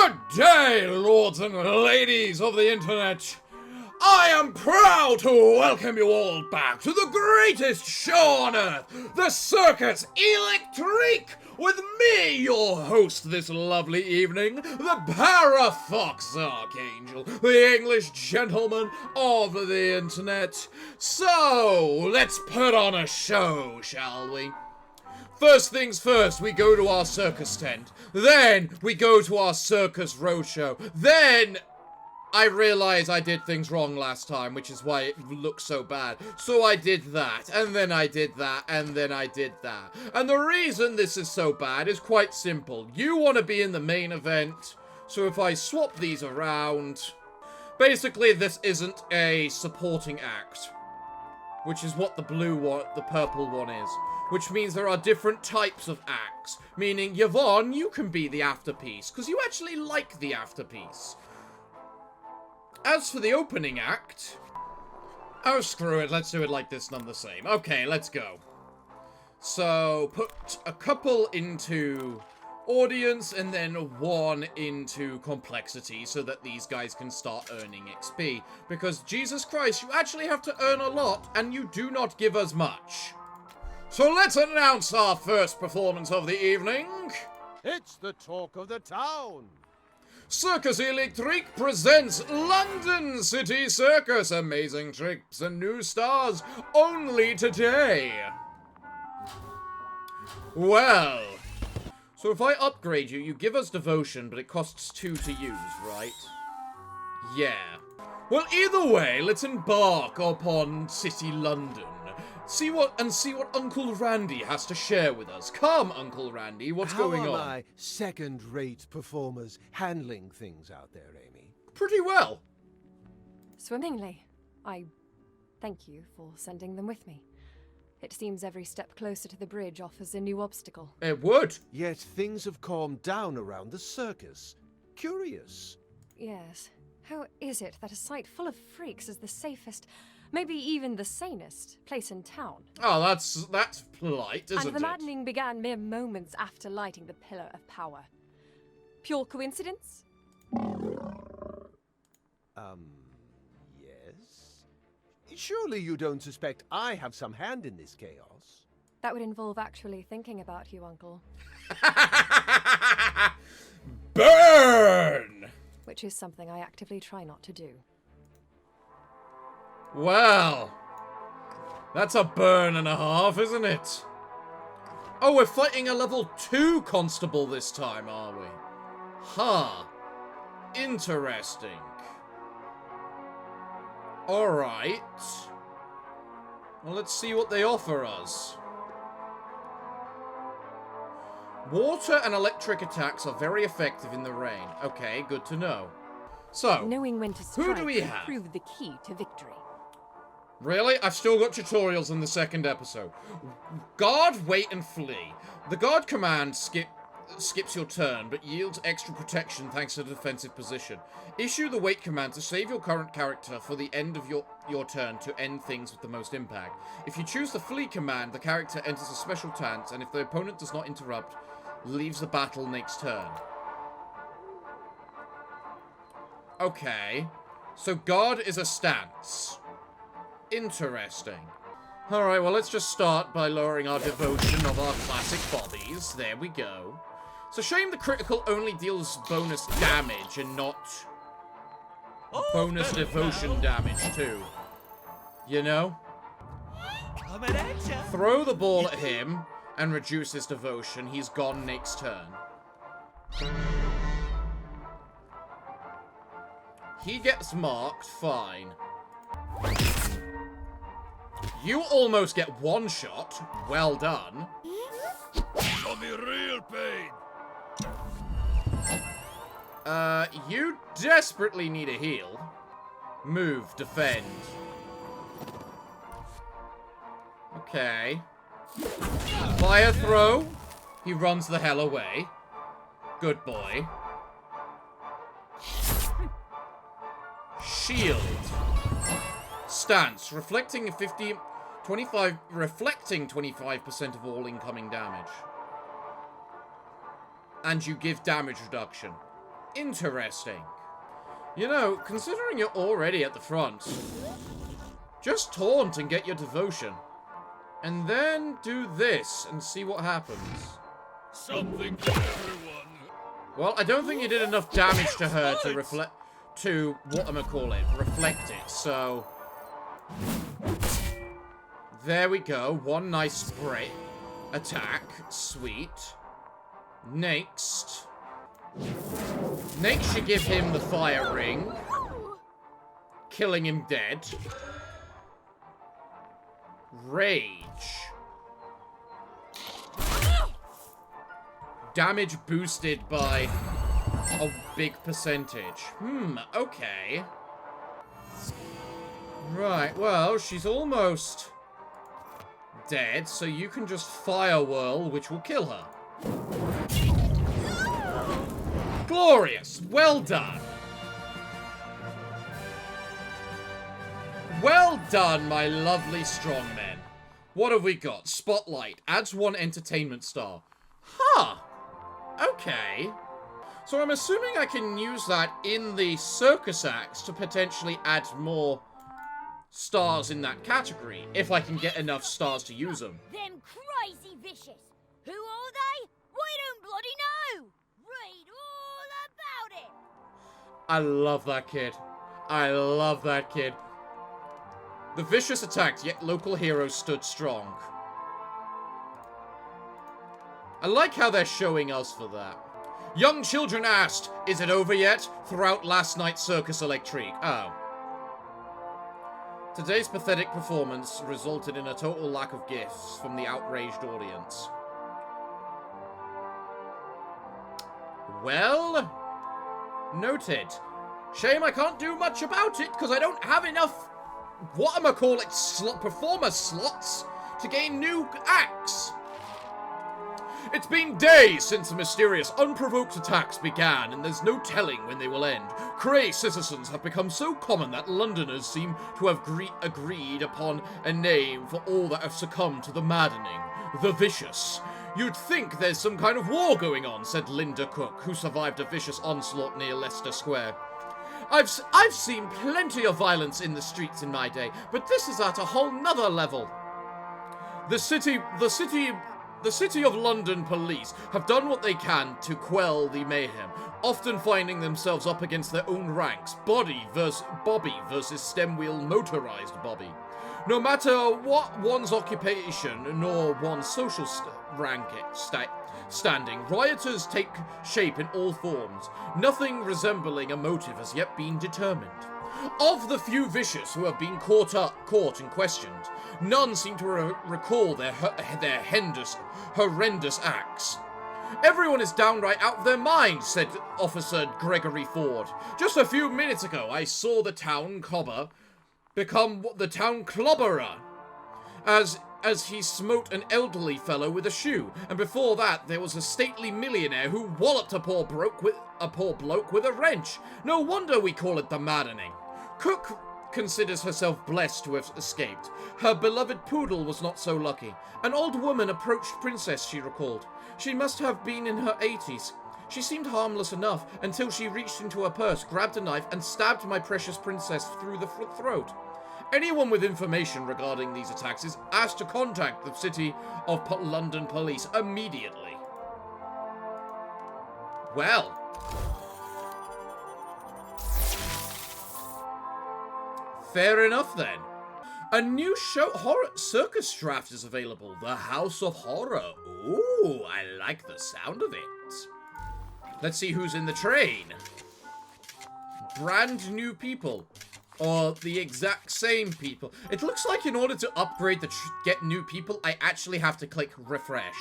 Good day, lords and ladies of the internet. I am proud to welcome you all back to the greatest show on earth, the Circus Electrique, with me, your host this lovely evening, the Parafox Archangel, the English gentleman of the internet. So, let's put on a show, shall we? First things first, we go to our circus tent. Then, we go to our circus roadshow. Then, I realize I did things wrong last time, which is why it looks so bad. So I did that, and then I did that, and then I did that. And the reason this is so bad is quite simple. You want to be in the main event, so if I swap these around... Basically, this isn't a supporting act, which is what the blue one, the purple one is. Which means there are different types of acts. Meaning, Yvonne, you can be the afterpiece, because you actually like the afterpiece. As for the opening act... Oh, screw it, let's do it like this, none the same. Okay, let's go. So, put a couple into audience, and then one into complexity, so that these guys can start earning XP. Because, Jesus Christ, you actually have to earn a lot, and you do not give us much. So let's announce our first performance of the evening. It's the talk of the town. Circus Electrique presents London City Circus. Amazing tricks and new stars only today. Well, so if I upgrade you, you give us devotion, but it costs 2 to use, right? Yeah. Well, either way, let's embark upon City London. See what Uncle Randy has to share with us. Come, Uncle Randy, what's going on? How are my second-rate performers handling things out there, Amy? Pretty well. Swimmingly. I thank you for sending them with me. It seems every step closer to the bridge offers a new obstacle. It would. Yet things have calmed down around the circus. Curious. Yes. How is it that a site full of freaks is the safest, maybe even the sanest, place in town? Oh, that's polite, isn't it? And the maddening began mere moments after lighting the Pillar of Power. Pure coincidence? Yes? Surely you don't suspect I have some hand in this chaos? That would involve actually thinking about you, Uncle. Burn! Which is something I actively try not to do. Well, that's a burn and a half, isn't it? Oh, we're fighting a level 2 constable this time, are we? Huh. Interesting. Alright. Well, let's see what they offer us. Water and electric attacks are very effective in the rain. Okay, good to know. So, knowing when to strike who do we have? Prove the key to victory. Really? I've still got tutorials in the second episode. Guard, wait, and flee. The guard command skips your turn, but yields extra protection thanks to the defensive position. Issue the wait command to save your current character for the end of your turn to end things with the most impact. If you choose the flee command, the character enters a special stance, and if the opponent does not interrupt, leaves the battle next turn. Okay. So guard is a stance. Interesting. Alright, well, let's just start by lowering our devotion of our classic bobbies. There we go. It's a shame the critical only deals bonus damage and not bonus devotion damage, too. You know? Coming at ya. Throw the ball at him and reduce his devotion. He's gone next turn. He gets marked, fine. You almost get one shot. Well done. Show me real pain. You desperately need a heal. Move, defend. Okay. Fire throw. He runs the hell away. Good boy. Shield. Stance. Reflecting 25% of all incoming damage. And you give damage reduction. Interesting. You know, considering you're already at the front, just taunt and get your devotion. And then do this and see what happens. Something for everyone. Well, I don't think you did enough damage to her to reflect... to, reflect it, so... There we go. One nice spray. Attack. Sweet. Next. Next you give him the fire ring. Killing him dead. Rage. Damage boosted by a big percentage. Okay. Right, well, she's almost dead, so you can just fire whirl, which will kill her. Glorious! Well done! Well done, my lovely strong men. What have we got? Spotlight. Adds 1 entertainment star. Huh. Okay. So I'm assuming I can use that in the circus acts to potentially add more stars in that category, if I can get enough stars to use them. Them crazy vicious. Who are they? We don't bloody know. Read all about it. I love that kid. I love that kid. The vicious attacked, yet local heroes stood strong. I like how they're showing us for that. Young children asked, "Is it over yet?" throughout last night's Circus Electrique. Oh. Today's pathetic performance resulted in a total lack of gifts from the outraged audience. Well, noted. Shame I can't do much about it, because I don't have enough, performer slots to gain new acts. It's been days since the mysterious, unprovoked attacks began, and there's no telling when they will end. Cray citizens have become so common that Londoners seem to have agreed upon a name for all that have succumbed to the maddening. The Vicious. You'd think there's some kind of war going on, said Linda Cook, who survived a vicious onslaught near Leicester Square. I've seen plenty of violence in the streets in my day, but this is at a whole nother level. The City of London police have done what they can to quell the mayhem, often finding themselves up against their own ranks, Bobby versus stem-wheel motorized Bobby. No matter what one's occupation nor one's social standing, rioters take shape in all forms. Nothing resembling a motive has yet been determined. Of the few vicious who have been caught and questioned, none seem to recall their horrendous acts. Everyone is downright out of their minds, said Officer Gregory Ford. Just a few minutes ago, I saw the town clobber become the town clobberer, as he smote an elderly fellow with a shoe, and before that there was a stately millionaire who walloped a poor bloke with a wrench. No wonder we call it the maddening. Cook considers herself blessed to have escaped. Her beloved poodle was not so lucky. An old woman approached Princess, she recalled. She must have been in her 80s. She seemed harmless enough until she reached into her purse, grabbed a knife, and stabbed my precious princess through the throat. Anyone with information regarding these attacks is asked to contact the City of London Police immediately. Well. Fair enough then. A new horror circus draft is available. The House of Horror. Ooh, I like the sound of it. Let's see who's in the train. Brand new people. Or the exact same people. It looks like in order to upgrade get new people, I actually have to click refresh.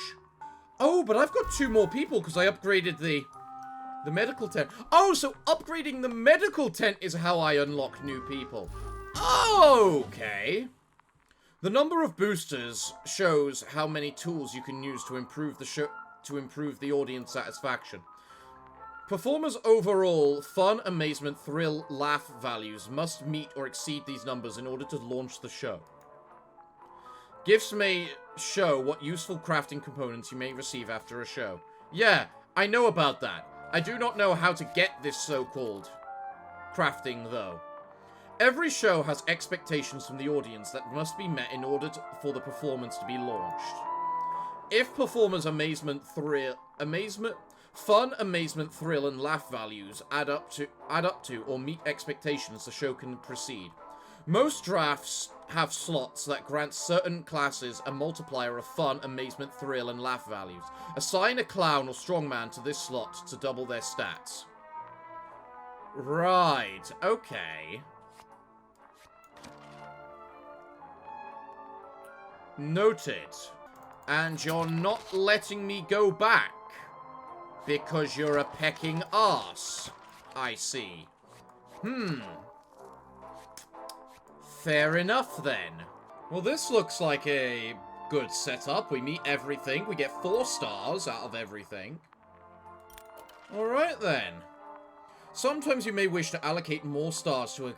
Oh, but I've got 2 more people because I upgraded the medical tent. Oh, so upgrading the medical tent is how I unlock new people. Okay. The number of boosters shows how many tools you can use to improve the audience satisfaction. Performers' overall fun, amazement, thrill, laugh values must meet or exceed these numbers in order to launch the show. Gifts may show what useful crafting components you may receive after a show. Yeah, I know about that. I do not know how to get this so-called crafting, though. Every show has expectations from the audience that must be met in order for the performance to be launched. If performers' fun, amazement, thrill, and laugh values add up to or meet expectations, the show can proceed. Most drafts have slots that grant certain classes a multiplier of fun, amazement, thrill, and laugh values. Assign a clown or strongman to this slot to double their stats. Right, okay. Noted. And you're not letting me go back because you're a pecking arse. I see. Fair enough, then. Well, this looks like a good setup. We meet everything. We get 4 stars out of everything. Alright, then. Sometimes you may wish to allocate more stars to a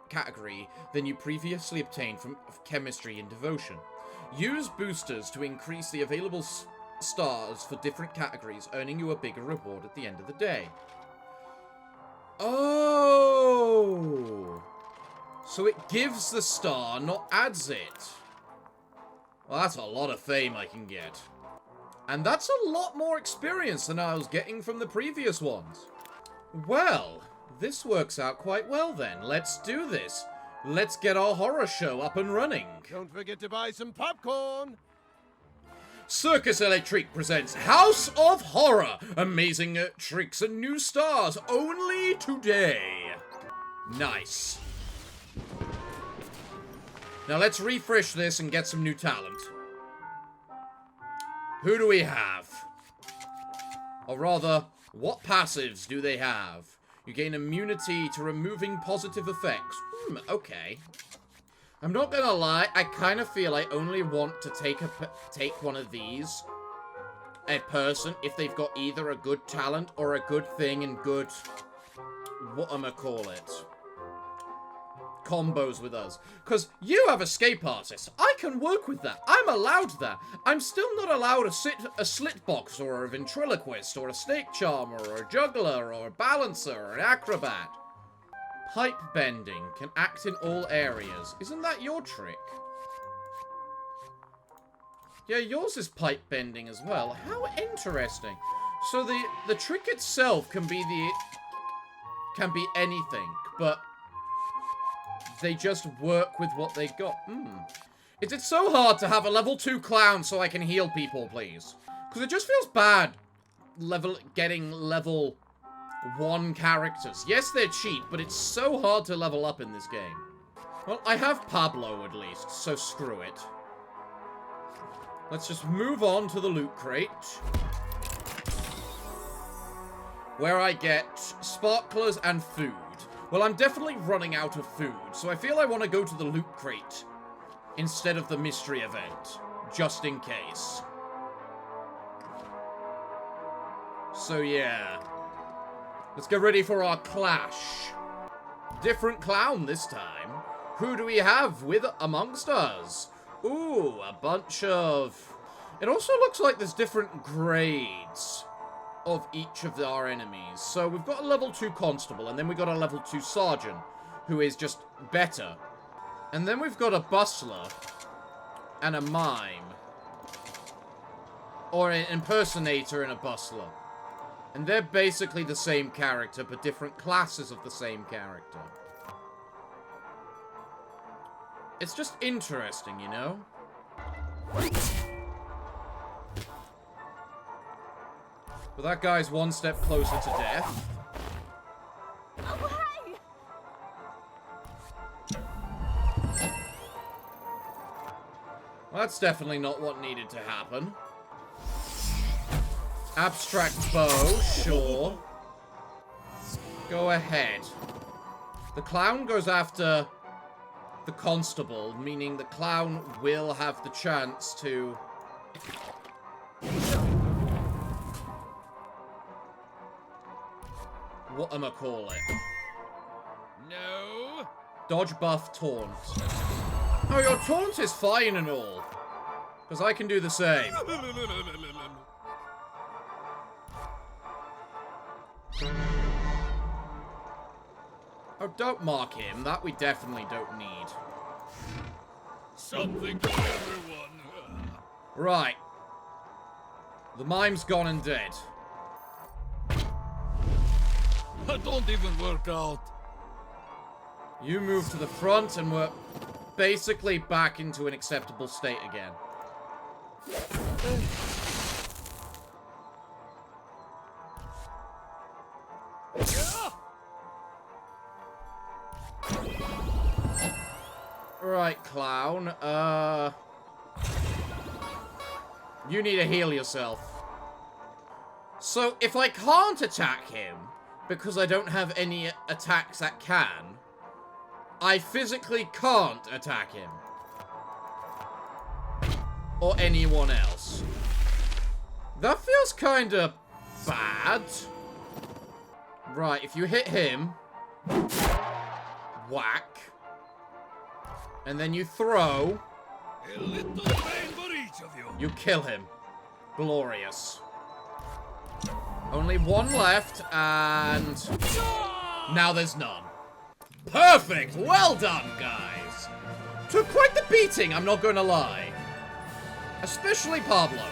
category than you previously obtained from chemistry and devotion. Use boosters to increase the available stars for different categories, earning you a bigger reward at the end of the day. Oh! So it gives the star, not adds it. Well, that's a lot of fame I can get. And that's a lot more experience than I was getting from the previous ones. Well, this works out quite well then. Let's do this. Let's get our horror show up and running. Don't forget to buy some popcorn. Circus Electrique presents House of Horror. Amazing tricks and new stars only today. Nice. Now let's refresh this and get some new talent. Who do we have? Or rather, what passives do they have? You gain immunity to removing positive effects. Okay. I'm not gonna lie, I kind of feel I only want to take one of these. A person, if they've got either a good talent or a good thing and good... whatchamacallit? Combos with us. Because you have escape artists. I can work with that. I'm allowed that. I'm still not allowed a slit box or a ventriloquist or a snake charmer or a juggler or a balancer or an acrobat. Pipe bending can act in all areas. Isn't that your trick? Yeah, yours is pipe bending as well. How interesting. So the trick itself can be anything, but they just work with what they got. Is it so hard to have a level 2 clown so I can heal people, please? Because it just feels bad getting level 1 characters. Yes, they're cheap, but it's so hard to level up in this game. Well, I have Pablo at least, so screw it. Let's just move on to the loot crate, where I get sparklers and food. Well, I'm definitely running out of food, so I feel I want to go to the loot crate instead of the mystery event, just in case. So yeah, let's get ready for our clash. Different clown this time. Who do we have with amongst us? Ooh, a bunch of... It also looks like there's different grades of each of our enemies. So we've got a level 2 constable, and then we've got a level 2 sergeant, who is just better. And then we've got a bustler and a mime. Or an impersonator and a bustler. And they're basically the same character, but different classes of the same character. It's just interesting, you know? But that guy's one step closer to death. Away! Well, that's definitely not what needed to happen. Abstract bow, sure. Go ahead. The clown goes after the constable, meaning the clown will have the chance to... whatchamacallit? No. Dodge buff taunt. Oh, your taunt is fine and all. Because I can do the same. Oh, don't mark him. That we definitely don't need. Something for everyone. Right. The mime's gone and dead. That don't even work out. You move to the front and we're basically back into an acceptable state again. Right, clown. You need to heal yourself. So, if I can't attack him, because I don't have any attacks that can, I physically can't attack him. Or anyone else. That feels kinda bad. Right, if you hit him, whack. And then you throw. A little pain for each of you. You kill him. Glorious. Only one left, and now there's none. Perfect! Well done, guys! Took quite the beating, I'm not gonna lie. Especially Pablo.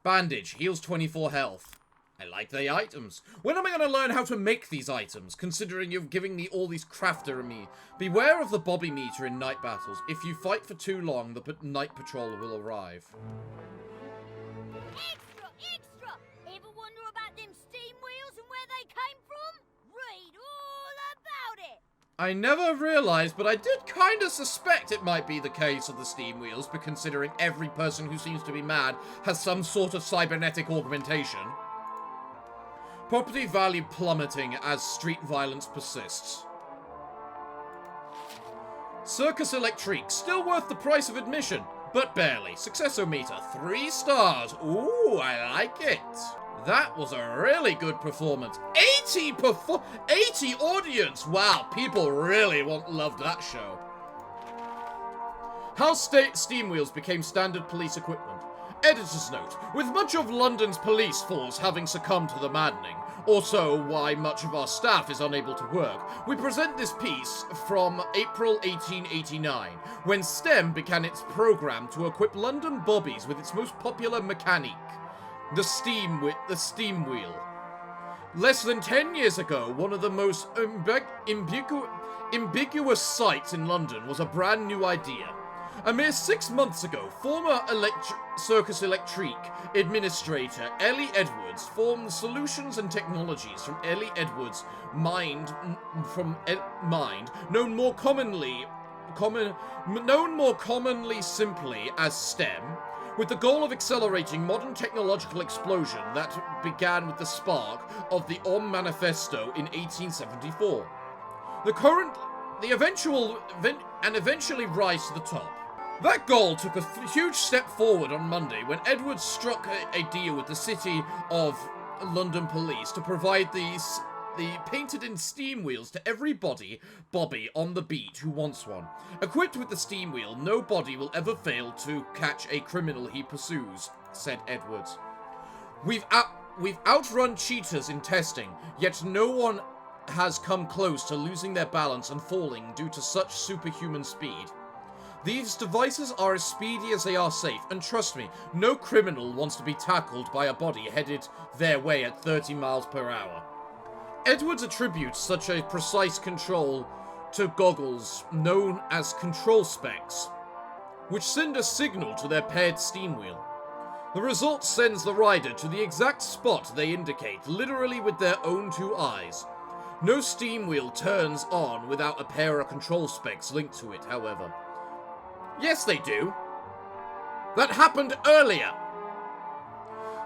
Bandage, heals 24 health. I like the items. When am I gonna learn how to make these items, considering you're giving me all these crafter and me? Beware of the Bobby meter in night battles. If you fight for too long, the night patrol will arrive. Extra, extra! Ever wonder about them steam wheels and where they came from? Read all about it! I never realized, but I did kind of suspect it might be the case of the steam wheels, but considering every person who seems to be mad has some sort of cybernetic augmentation. Property value plummeting as street violence persists. Circus Electrique, still worth the price of admission, but barely. Successometer, 3 stars. Ooh, I like it. That was a really good performance. 80 audience. Wow, people really loved that show. How steam wheels became standard police equipment. Editor's note, with much of London's police force having succumbed to the maddening, also why much of our staff is unable to work, we present this piece from April 1889, when STEM began its program to equip London bobbies with its most popular mechanique, the steam wheel. Less than 10 years ago, one of the most ambiguous sights in London was a brand new idea. A mere 6 months ago, former Circus Electrique administrator Ellie Edwards formed Solutions and Technologies from Ellie Edwards' mind, known more commonly simply as STEM, with the goal of accelerating modern technological explosion that began with the spark of the Om Manifesto in 1874. Eventually rise to the top. That goal took a huge step forward on Monday when Edwards struck a deal with the City of London Police to provide the painted-in steam wheels to every Bobby on the beat who wants one. Equipped with the steam wheel, no body will ever fail to catch a criminal he pursues, said Edwards. We've outrun cheaters in testing, yet no one has come close to losing their balance and falling due to such superhuman speed. These devices are as speedy as they are safe, and trust me, no criminal wants to be tackled by a body headed their way at 30 miles per hour. Edwards attributes such a precise control to goggles known as control specs, which send a signal to their paired steam wheel. The result sends the rider to the exact spot they indicate, literally with their own 2 eyes. No steam wheel turns on without a pair of control specs linked to it, however. Yes, they do. That happened earlier.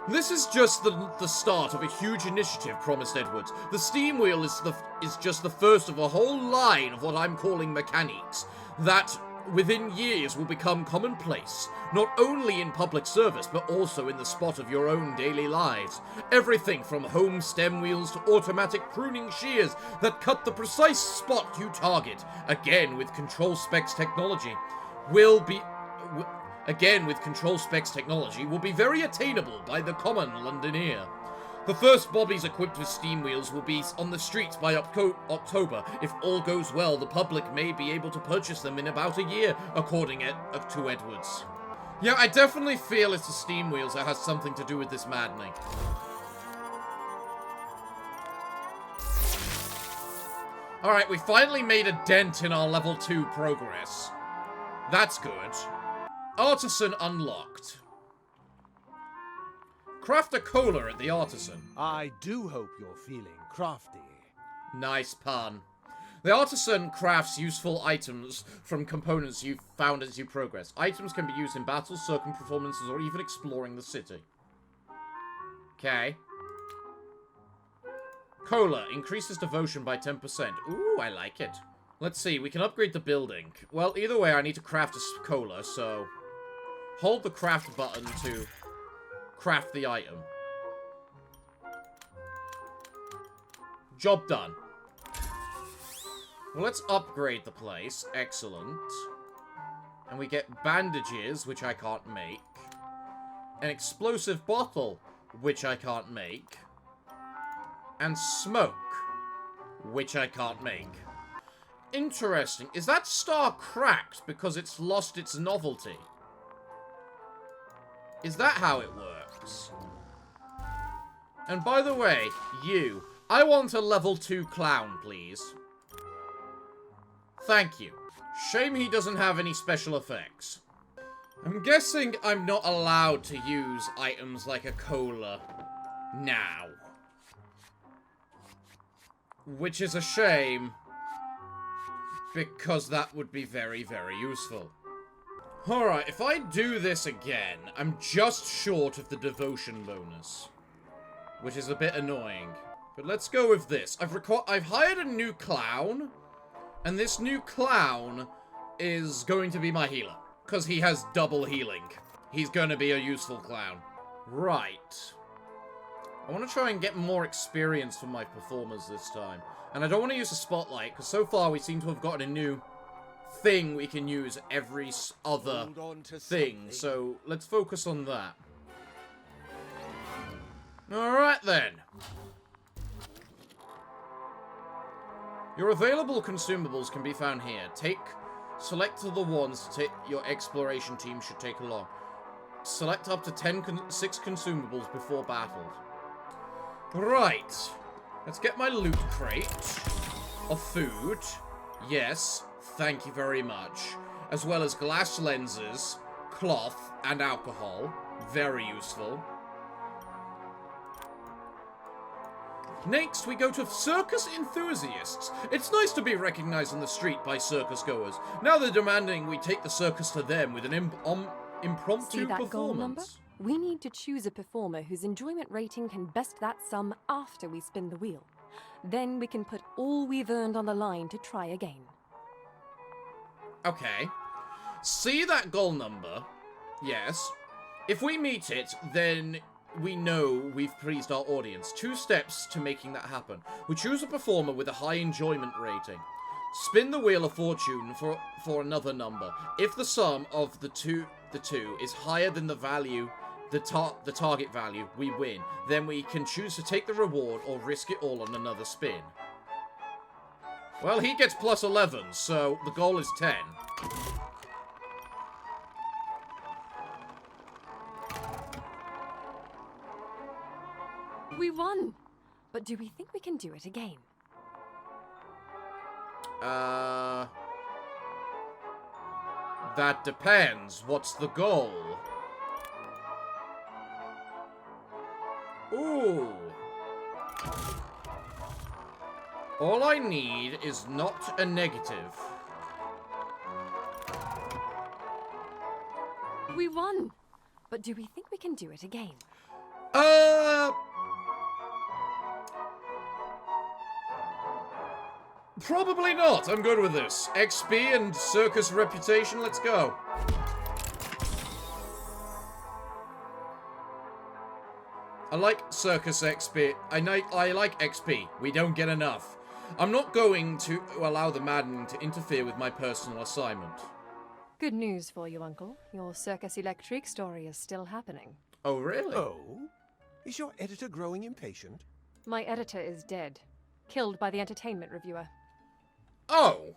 This is just the start of a huge initiative, promised Edwards. The steam wheel is just the first of a whole line of what I'm calling mechaniques that within years will become commonplace, not only in public service, but also in the spot of your own daily lives. Everything from home stem wheels to automatic pruning shears that cut the precise spot you target, again with control specs technology, will be very attainable by the common Londoner. The first bobbies equipped with steam wheels will be on the streets by October. If all goes well, the public may be able to purchase them in about a year, according to Edwards. Yeah, I definitely feel it's the steam wheels that has something to do with this maddening. Alright, we finally made a dent in our level 2 progress. That's good. Artisan unlocked. Craft a cola at the Artisan. I do hope you're feeling crafty. Nice pun. The Artisan crafts useful items from components you've found as you progress. Items can be used in battles, circum performances, or even exploring the city. Okay. Cola increases devotion by 10%. Ooh, I like it. Let's see, we can upgrade the building. Well, either way, I need to craft a cola, so... Hold the craft button to craft the item. Job done. Well, let's upgrade the place. Excellent. And we get bandages, which I can't make. An explosive bottle, which I can't make. And smoke, which I can't make. Interesting. Is that star cracked because it's lost its novelty? Is that how it works? And by the way, you, I want a level 2 clown, please. Thank you. Shame he doesn't have any special effects. I'm guessing I'm not allowed to use items like a cola now. Which is a shame, because that would be very, very useful. Alright, if I do this again, I'm just short of the devotion bonus. Which is a bit annoying. But let's go with this. I've hired a new clown, and this new clown is going to be my healer. Because he has double healing. He's going to be a useful clown. Right. I want to try and get more experience from my performers this time. And I don't want to use a spotlight, because so far we seem to have gotten a new thing we can use every other thing. So let's focus on that. Alright then. Your available consumables can be found here. Select the ones your exploration team should take along. Select up to 6 consumables before battle. Right. Let's get my loot crate of food. Yes, thank you very much. As well as glass lenses, cloth, and alcohol. Very useful. Next, we go to circus enthusiasts. It's nice to be recognized on the street by circus goers. Now they're demanding we take the circus to them with an impromptu See that performance. goal number? We need to choose a performer whose enjoyment rating can best that sum after we spin the wheel. Then we can put all we've earned on the line to try again. Okay. See that goal number? Yes. If we meet it, then we know we've pleased our audience. 2 steps to making that happen. We choose a performer with a high enjoyment rating. Spin the wheel of fortune for another number. If the sum of the two is higher than the value, the target value, we win. Then we can choose to take the reward or risk it all on another spin. Well, he gets plus 11, so the goal is 10. We won! But do we think we can do it again? That depends. What's the goal? Ooh. All I need is not a negative. We won! But do we think we can do it again? Probably not. I'm good with this. XP and circus reputation, let's go. I like circus XP. I like XP. We don't get enough. I'm not going to allow the maddening to interfere with my personal assignment. Good news for you, Uncle. Your Circus Electrique story is still happening. Oh, really? Oh? Is your editor growing impatient? My editor is dead. Killed by the entertainment reviewer. Oh!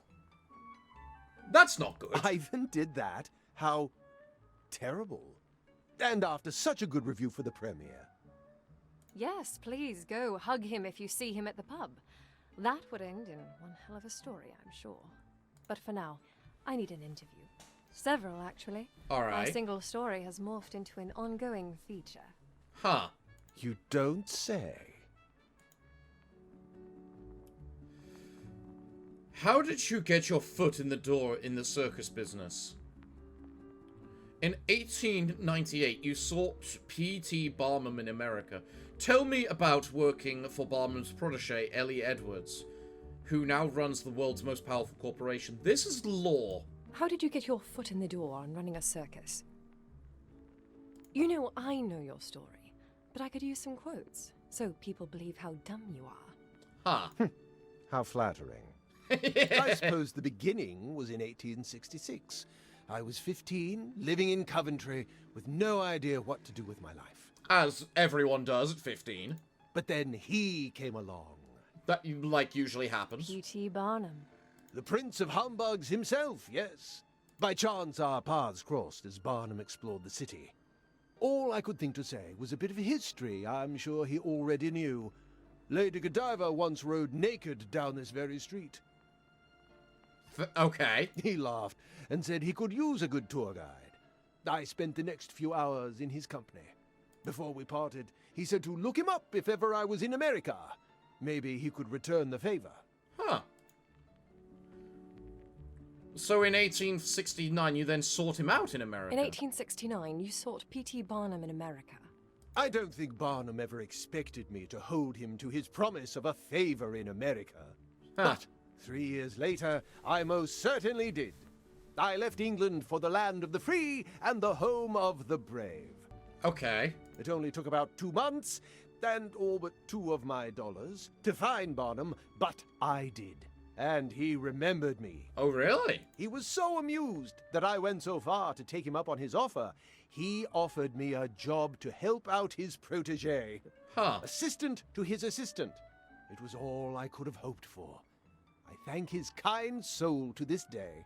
That's not good. Ivan did that? How terrible. And after such a good review for the premiere. Yes, please go hug him if you see him at the pub. That would end in one hell of a story, I'm sure. But for now, I need an interview. Several, actually. All right. My single story has morphed into an ongoing feature. Huh. You don't say. How did you get your foot in the door in the circus business? In 1898, you sought P.T. Barnum in America. Tell me about working for Barnum's protege, Ellie Edwards, who now runs the world's most powerful corporation. This is law. How did you get your foot in the door on running a circus? You know, I know your story, but I could use some quotes, so people believe how dumb you are. Huh. How flattering. I suppose the beginning was in 1866. I was 15, living in Coventry, with no idea what to do with my life. As everyone does at 15. But then he came along. That, like, usually happens. P.T. Barnum. The Prince of Humbugs himself, yes. By chance our paths crossed as Barnum explored the city. All I could think to say was a bit of history I'm sure he already knew. Lady Godiva once rode naked down this very street. Okay. He laughed and said he could use a good tour guide. I spent the next few hours in his company. Before we parted, he said to look him up if ever I was in America. Maybe he could return the favor. Huh. So in 1869, you then sought him out in America? In 1869, you sought P.T. Barnum in America. I don't think Barnum ever expected me to hold him to his promise of a favor in America. Huh. But 3 years later, I most certainly did. I left England for the land of the free and the home of the brave. Okay. It only took about 2 months, and all but 2 of my dollars, to find Barnum, but I did. And he remembered me. Oh, really? He was so amused that I went so far to take him up on his offer. He offered me a job to help out his protege. Huh. Assistant to his assistant. It was all I could have hoped for. I thank his kind soul to this day.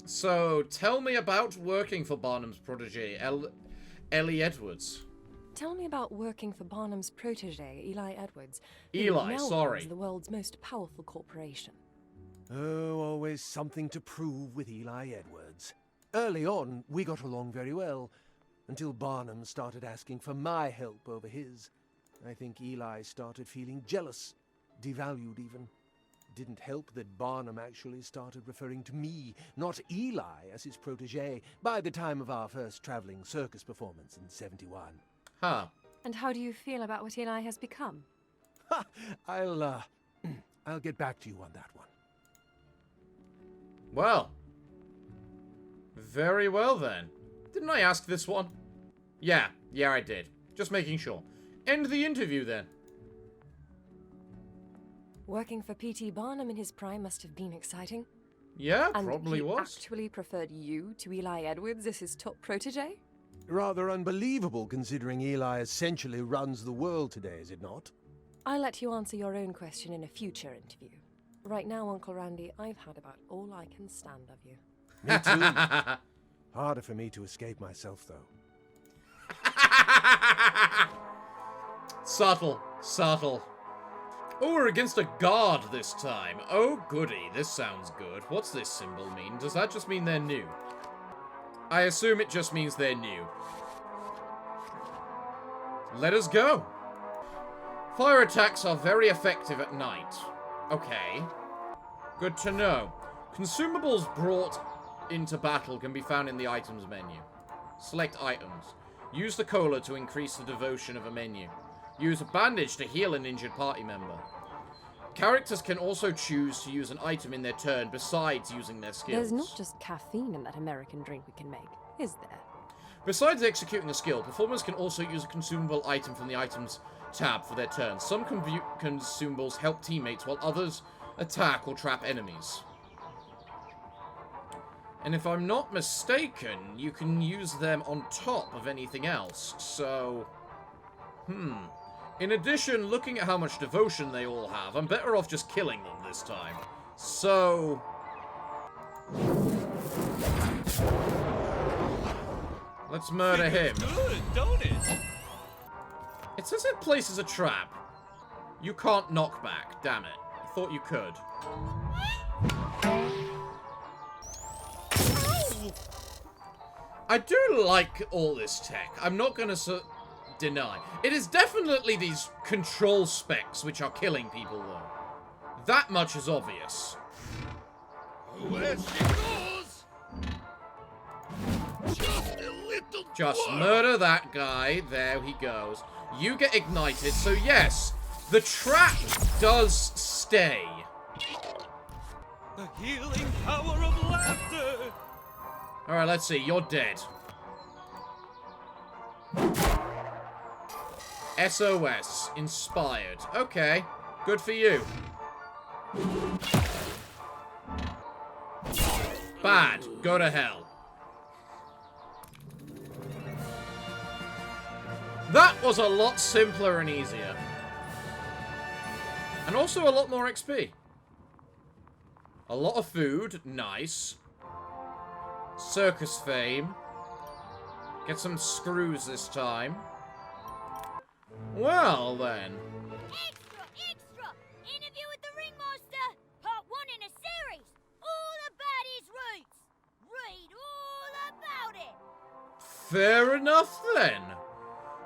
So, tell me about working for Barnum's protege, Ellie Edwards. Tell me about working for Barnum's protege, Eli Edwards. who Eli, now sorry. runs the world's most powerful corporation. Oh, always something to prove with Eli Edwards. Early on, we got along very well, until Barnum started asking for my help over his. I think Eli started feeling jealous, devalued even. Didn't help that Barnum actually started referring to me, not Eli, as his protege by the time of our first traveling circus performance in '71. Huh. And how do you feel about what Eli has become? Ha! I'll get back to you on that one. Well. Very well, then. Didn't I ask this one? Yeah, I did. Just making sure. End the interview, then. Working for P.T. Barnum in his prime must have been exciting. Yeah, And probably he was. actually preferred you to Eli Edwards as his top protege? Rather unbelievable considering Eli essentially runs the world today, is it not? I'll let you answer your own question in a future interview. Right now, Uncle Randy, I've had about all I can stand of you. Me too. Harder for me to escape myself, though. Subtle. Oh, we're against a guard this time. Oh, goody. This sounds good. What's this symbol mean? Does that just mean they're new? I assume it just means they're new. Let us go. Fire attacks are very effective at night. Okay. Good to know. Consumables brought into battle can be found in the items menu. Select items. Use the cola to increase the devotion of a menu. Use a bandage to heal an injured party member. Characters can also choose to use an item in their turn besides using their skills. There's not just caffeine in that American drink we can make, is there? Besides executing a skill, performers can also use a consumable item from the items tab for their turn. Some consumables help teammates, while others attack or trap enemies. And if I'm not mistaken, you can use them on top of anything else. So, in addition, looking at how much devotion they all have, I'm better off just killing them this time. So... let's murder him. Good, don't it? It says it places a trap. You can't knock back, damn it. I thought you could. I do like all this tech. I'm not gonna deny. It is definitely these control specs which are killing people, though. That much is obvious. Where she goes! Just a little Just twerp. murder that guy. There he goes. You get ignited, so yes, the trap does stay. The healing power of laughter! Alright, let's see. You're dead. SOS. Inspired. Okay. Good for you. Bad. Go to hell. That was a lot simpler and easier. And also a lot more XP. A lot of food. Nice. Circus fame. Get some screws this time. Well, then. Extra, extra! Interview with the Ringmaster! Part 1 in a series! All about his roots! Read all about it! Fair enough, then.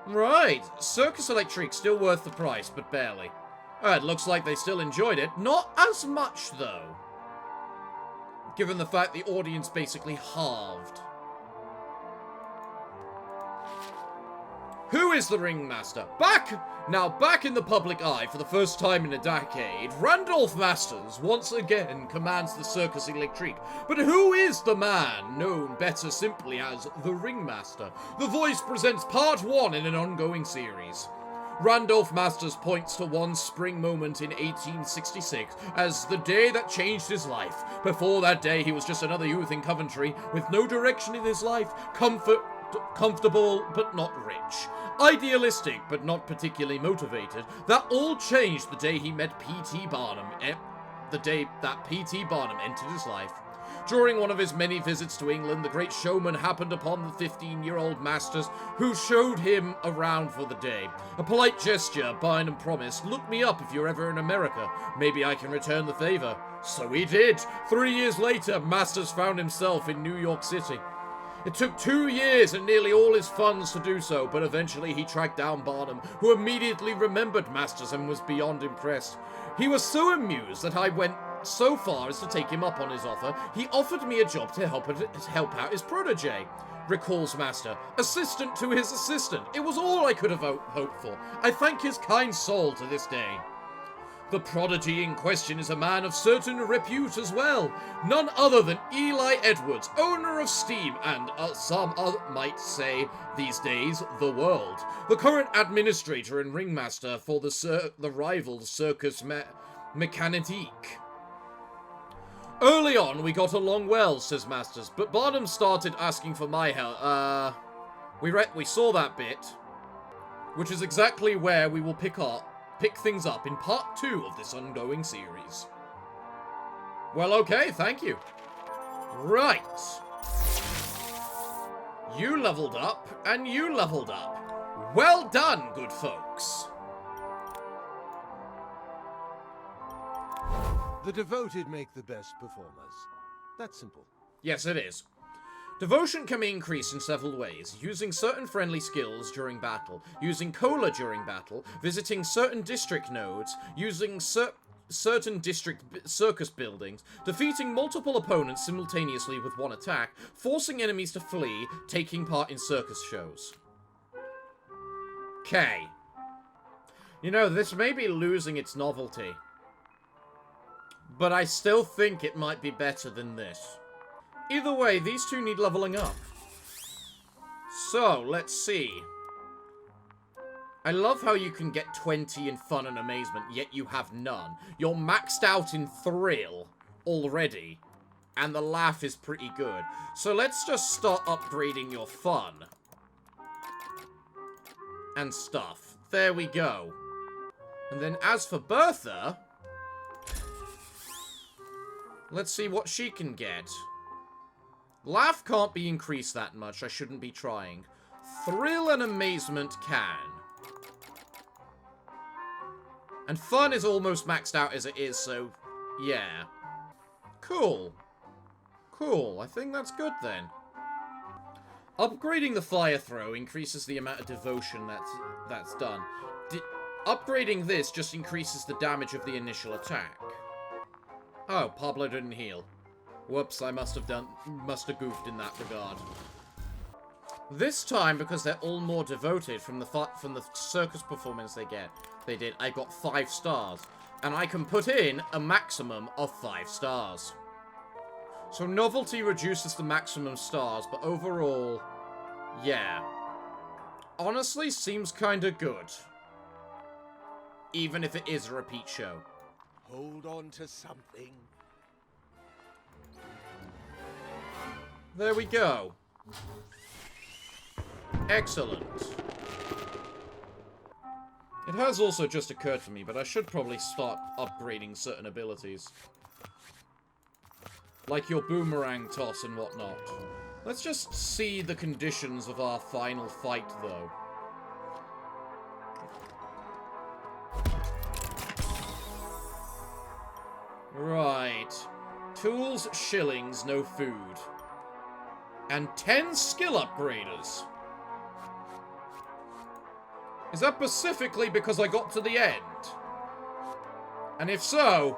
Right. Circus Electrique still worth the price, but barely. It looks like they still enjoyed it. Not as much, though. Given the fact the audience basically halved. Who is the Ringmaster? Back in the public eye for the first time in a decade, Randolph Masters once again commands the Circus Electrique. But who is the man, known better simply as the Ringmaster? The Voice presents part 1 in an ongoing series. Randolph Masters points to one spring moment in 1866 as the day that changed his life. Before that day, he was just another youth in Coventry with no direction in his life, comfortable but not rich, idealistic but not particularly motivated. That all changed the day he met P.T. Barnum, the day that P.T. Barnum entered his life. During one of his many visits to England, the great showman happened upon the 15-year-old Masters, who showed him around for the day. A polite gesture, Barnum promised, "Look me up if you're ever in America. Maybe I can return the favor." So he did. 3 years later, Masters found himself in New York City. It took 2 years and nearly all his funds to do so, but eventually he tracked down Barnum, who immediately remembered Masters and was beyond impressed. He was so amused that I went so far as to take him up on his offer. He offered me a job to help out his protege, recalls Master. Assistant to his assistant. It was all I could have hoped for. I thank his kind soul to this day. The prodigy in question is a man of certain repute as well. None other than Eli Edwards, owner of Steam and, some might say, these days, the world. The current administrator and ringmaster for the rival Circus Mécanique. Early on, we got along well, says Masters, but Barnum started asking for my help. We saw that bit, which is exactly where we will pick things up in part 2 of this ongoing series. Well, okay, thank you. Right. You leveled up, and you leveled up. Well done, good folks. The devoted make the best performers. That's simple. Yes, it is. Devotion can be increased in several ways, using certain friendly skills during battle, using cola during battle, visiting certain district nodes, using certain district circus buildings, defeating multiple opponents simultaneously with one attack, forcing enemies to flee, taking part in circus shows. Okay. You know, this may be losing its novelty, but I still think it might be better than this. Either way, these two need leveling up. So, let's see. I love how you can get 20 in fun and amazement, yet you have none. You're maxed out in thrill already. And the laugh is pretty good. So let's just start upgrading your fun. And stuff. There we go. And then as for Bertha... let's see what she can get. Laugh can't be increased that much. I shouldn't be trying. Thrill and amazement can. And fun is almost maxed out as it is, so... yeah. Cool. Cool. I think that's good then. Upgrading the fire throw increases the amount of devotion that's done. Upgrading this just increases the damage of the initial attack. Oh, Pablo didn't heal. Whoops, I must have goofed in that regard. This time, because they're all more devoted from the circus performance they did, I got 5 stars. And I can put in a maximum of 5 stars. So novelty reduces the maximum stars, but overall, yeah. Honestly, seems kinda good. Even if it is a repeat show. Hold on to something. There we go. Excellent. It has also just occurred to me, but I should probably start upgrading certain abilities. Like your boomerang toss and whatnot. Let's just see the conditions of our final fight, though. Right. Tools, shillings, no food. And 10 skill upgraders. Is that specifically because I got to the end? And if so,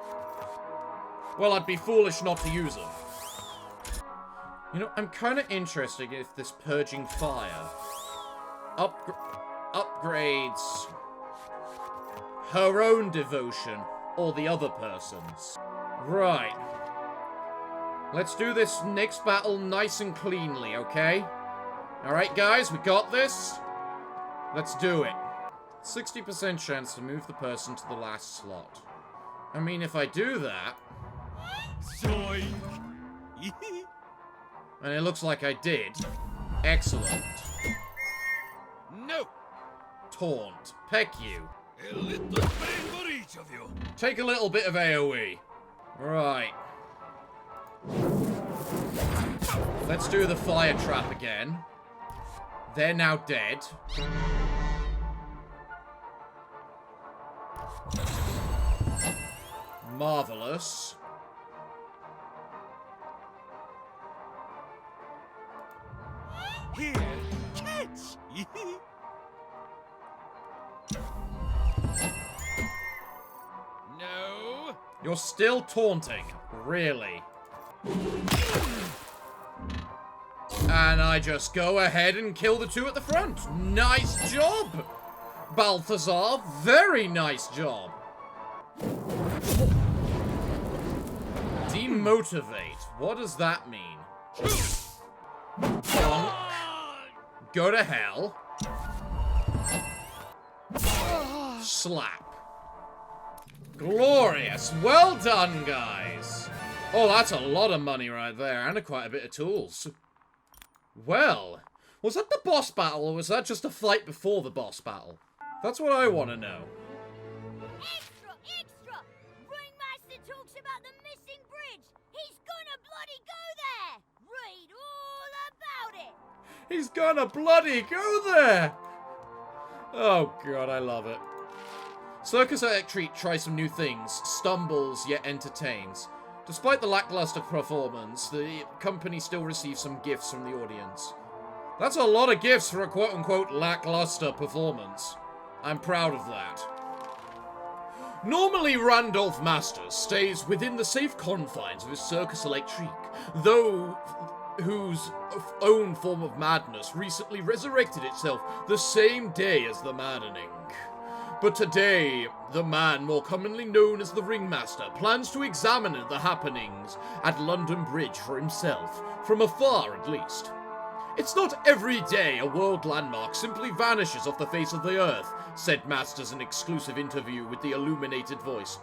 well, I'd be foolish not to use them. You know, I'm kind of interested if this purging fire upgrades her own devotion or the other person's. Right. Let's do this next battle nice and cleanly, okay? Alright, guys, we got this. Let's do it. 60% chance to move the person to the last slot. I mean, if I do that... Zoink. and it looks like I did. Excellent. No. Taunt. Peck you. A little pain for each of you. Take a little bit of AoE. Right. Let's do the fire trap again. They're now dead. Marvelous. Here, catch. No. You're still taunting. Really? And I just go ahead and kill the two at the front. Nice job, Balthazar. Very nice job. Demotivate. What does that mean? Bonk. Go to hell. Slap. Glorious. Well done, guys. Oh, that's a lot of money right there, and quite a bit of tools. Well, was that the boss battle, or was that just a fight before the boss battle? That's what I want to know. Extra, extra! Ringmaster talks about the missing bridge. He's gonna bloody go there. Read all about it. He's gonna bloody go there! Oh god, I love it. Circus Electrique tries some new things, stumbles yet entertains. Despite the lackluster performance, the company still receives some gifts from the audience. That's a lot of gifts for a quote-unquote lackluster performance. I'm proud of that. Normally, Randolph Masters stays within the safe confines of his Circus Electrique, though whose own form of madness recently resurrected itself the same day as the maddening. But today, the man more commonly known as the Ringmaster plans to examine the happenings at London Bridge for himself, from afar at least. It's not every day a world landmark simply vanishes off the face of the earth, said Masters in an exclusive interview with the Illuminated Voice.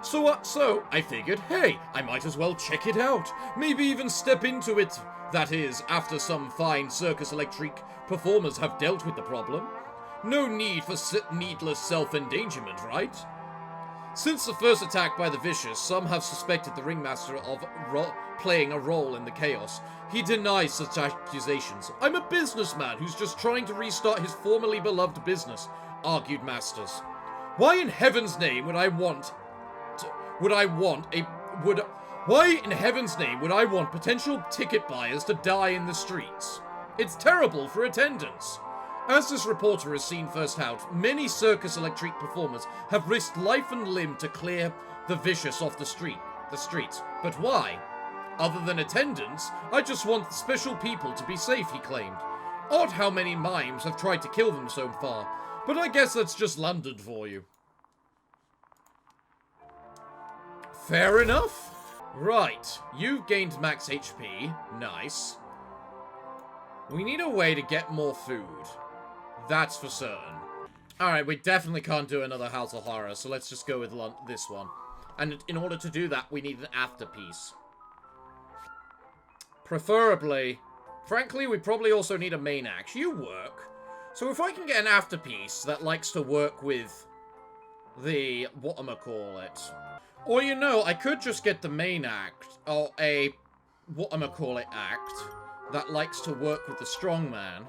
So I figured, hey, I might as well check it out. Maybe even step into it. That is, after some fine Circus Electrique performers have dealt with the problem. No need for needless self-endangerment, right? Since the first attack by the Vicious, some have suspected the ringmaster of playing a role in the chaos. He denies such accusations. I'm a businessman who's just trying to restart his formerly beloved business, argued Masters. Why in heaven's name would I want potential ticket buyers to die in the streets? It's terrible for attendance. As this reporter has seen firsthand, many Circus Electrique performers have risked life and limb to clear the Vicious off the streets. But why? Other than attendance, I just want special people to be safe, he claimed. Odd how many mimes have tried to kill them so far, but I guess that's just London for you. Fair enough. Right, you've gained max HP. Nice. We need a way to get more food. That's for certain. Alright, we definitely can't do another House of Horror, so let's just go with this one. And in order to do that, we need an afterpiece. Preferably, frankly, we probably also need a main act. You work. So if I can get an afterpiece that likes to work with the, whatchamacallit. Or, you know, I could just get the main act, or a, whatchamacallit act, that likes to work with the strongman.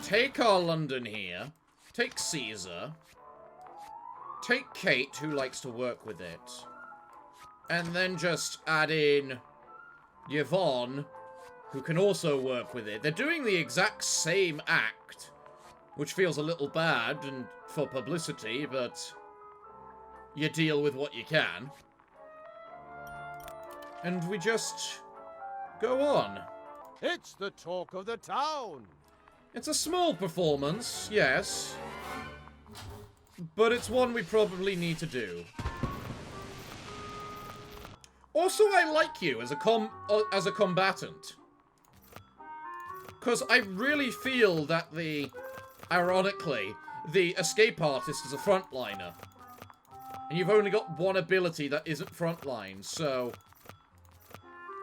Take our London here. Take Caesar. Take Kate, who likes to work with it. And then just add in Yvonne, who can also work with it. They're doing the exact same act, which feels a little bad and for publicity, but you deal with what you can. And we just go on. It's the talk of the town. It's a small performance, yes. But it's one we probably need to do. Also, I like you as a combatant. Because I really feel that ironically, the escape artist is a frontliner. And you've only got one ability that isn't frontline, so...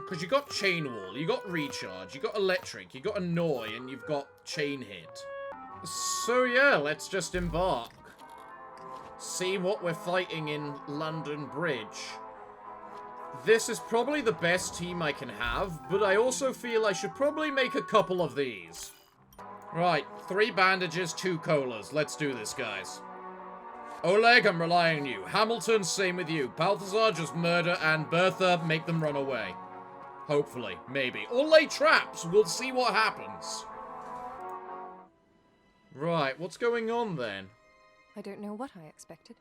Because you got Chain Wall, you got Recharge, you got Electric, you got Annoy, and you've got Chain Hit. So yeah, let's just embark. See what we're fighting in London Bridge. This is probably the best team I can have, but I also feel I should probably make a couple of these. Right, 3 bandages, 2 colas. Let's do this, guys. Oleg, I'm relying on you. Hamilton, same with you. Balthazar, just murder, and Bertha, make them run away. Hopefully, maybe. Or lay traps. We'll see what happens. Right, what's going on then? I don't know what I expected.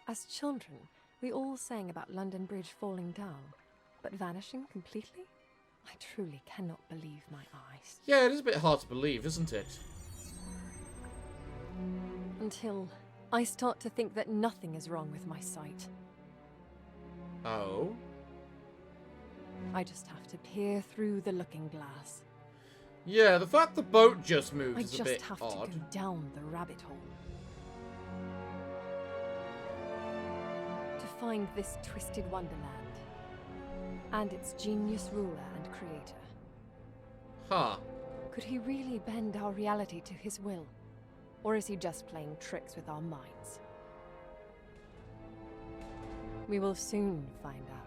As children, we all sang about London Bridge falling down, but vanishing completely? I truly cannot believe my eyes. Yeah, it is a bit hard to believe, isn't it? Until I start to think that nothing is wrong with my sight. Oh? I just have to peer through the looking glass. Yeah, the fact the boat just moved is a bit I just have odd. to go down the rabbit hole. To find this twisted wonderland. And its genius ruler and creator. Huh. Could he really bend our reality to his will? Or is he just playing tricks with our minds? We will soon find out.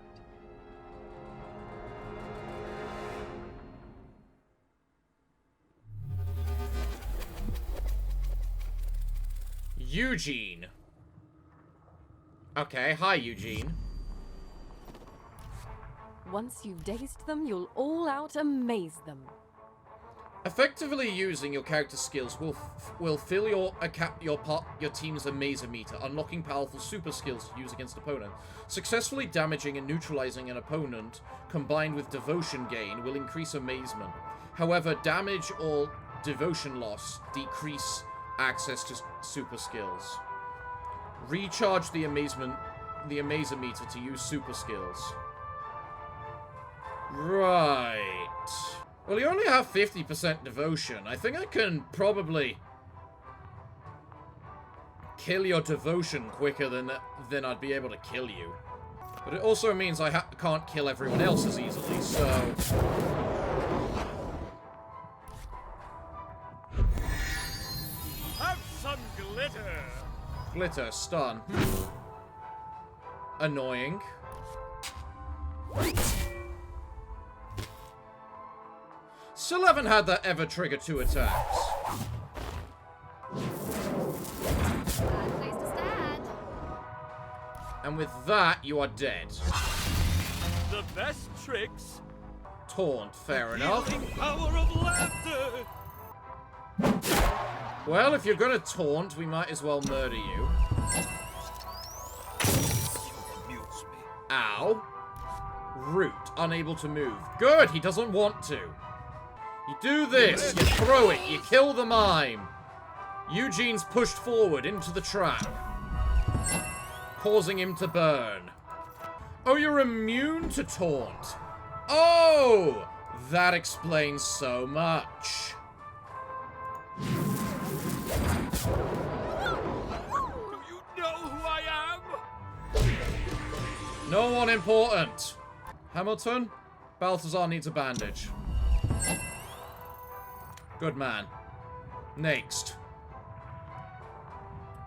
Eugene. Okay, hi Eugene. Once you've dazed them, you'll all out amaze them. Effectively using your character skills will fill your team's amazer meter, unlocking powerful super skills to use against opponents. Successfully damaging and neutralizing an opponent, combined with devotion gain, will increase amazement. However, damage or devotion loss decrease access to super skills. Recharge the amazer meter to use super skills. Right. Well, you only have 50% devotion. I think I can probably kill your devotion quicker than I'd be able to kill you. But it also means I can't kill everyone else as easily, so... Have some glitter. Glitter, stun. Annoying. Still haven't had that ever trigger 2 attacks. Bad place to stand. And with that, you are dead. The best tricks. Taunt, fair enough. Healing power of laughter. Well, if you're gonna taunt, we might as well murder you. Amuse me. Ow. Root, unable to move. Good, he doesn't want to. You do this, you throw it, you kill the mime. Eugene's pushed forward into the trap, causing him to burn. Oh, you're immune to taunt. Oh, that explains so much. Do you know who I am? No one important. Hamilton, Balthazar needs a bandage. Good man. Next.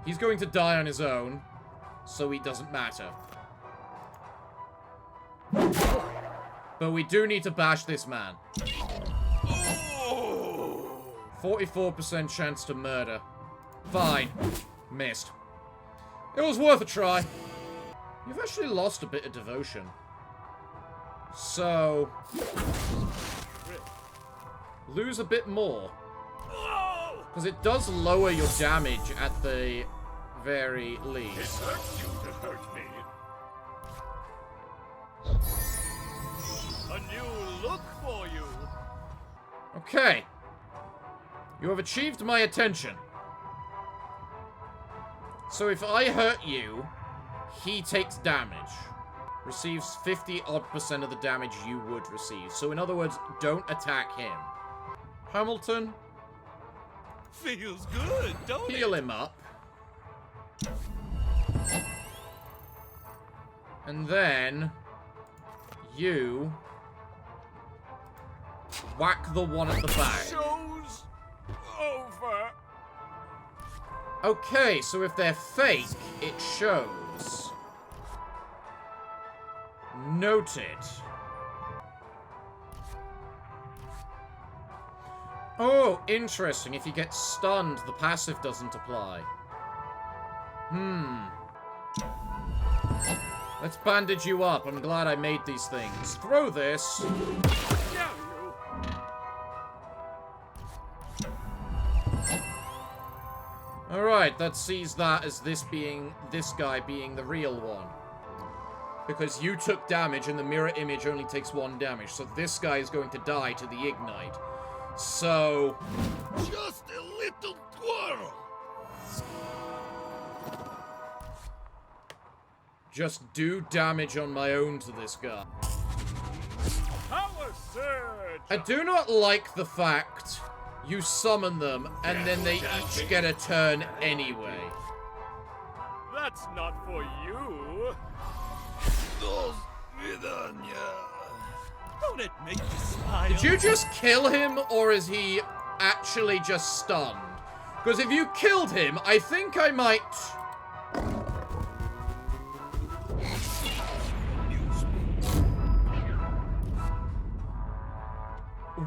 He's going to die on his own, so it doesn't matter. But we do need to bash this man. 44% chance to murder. Fine. Missed. It was worth a try. You've actually lost a bit of devotion. So... lose a bit more. Because it does lower your damage at the very least. It hurts you to hurt me. A new look for you. Okay. You have achieved my attention. So if I hurt you, he takes damage. Receives 50-odd% of the damage you would receive. So in other words, don't attack him. Hamilton, Feels good, don't it? heal him up. And then you whack the one at the back. Show's over. Okay, so if they're fake, it shows. Noted. Oh, interesting. If you get stunned, the passive doesn't apply. Let's bandage you up. I'm glad I made these things. Throw this. Now you. Alright, that sees that as this guy being the real one. Because you took damage and the mirror image only takes 1 damage. So this guy is going to die to the ignite. So... Just a little quarrel. just do damage on my own to this guy. Power surge. I do not like the fact you summon them and then they each get a turn anyway. That's not for you. Don't it make you smile? Did you just kill him, or is he actually just stunned? Because if you killed him, I think I might...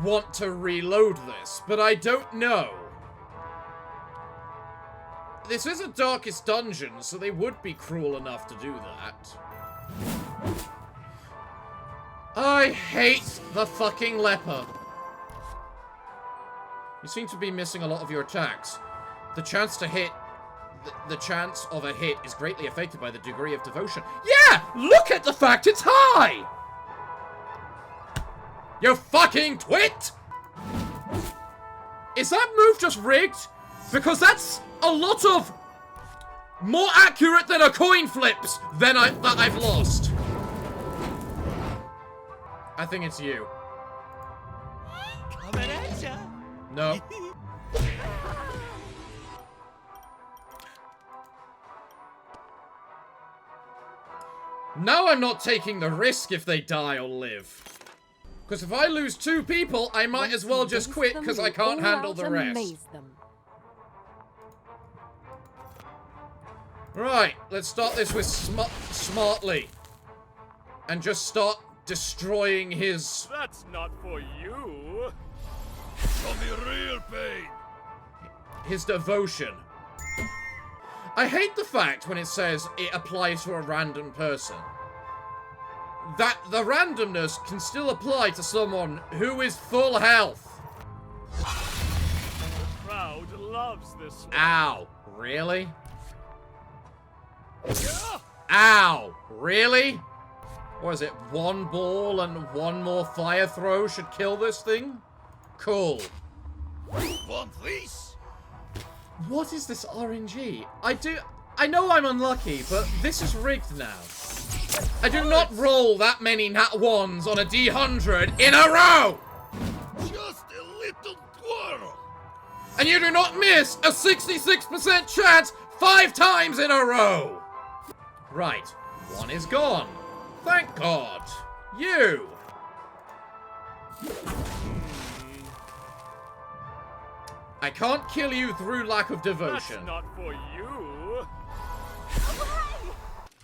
want to reload this, but I don't know. This is a Darkest Dungeon, so they would be cruel enough to do that. I hate the fucking leper. You seem to be missing a lot of your attacks. The chance to hit... The chance of a hit is greatly affected by the degree of devotion. Yeah! Look at the fact it's high! You fucking twit! Is that move just rigged? Because that's a lot of more accurate than a coin flips that I've lost. I think it's you. Gotcha! No. Now I'm not taking the risk if they die or live. Because if I lose 2 people, I might as well just quit because I can't handle the rest. Right, let's start this with smartly. And just start destroying his... That's not for you. Show me real pain. his devotion. I hate the fact when it says it applies to a random person. That the randomness can still apply to someone who is full health. The crowd loves this one. Ow. Really? Ow. Really? What is it? 1 ball and 1 more fire throw should kill this thing? Cool. Want this? What is this RNG? I know I'm unlucky, but this is rigged now. I do not roll that many nat 1s on a D100 in a row! Just a little twirl. And you do not miss a 66% chance 5 times in a row! Right, 1 is gone. Thank God. You! I can't kill you through lack of devotion. That's not for you.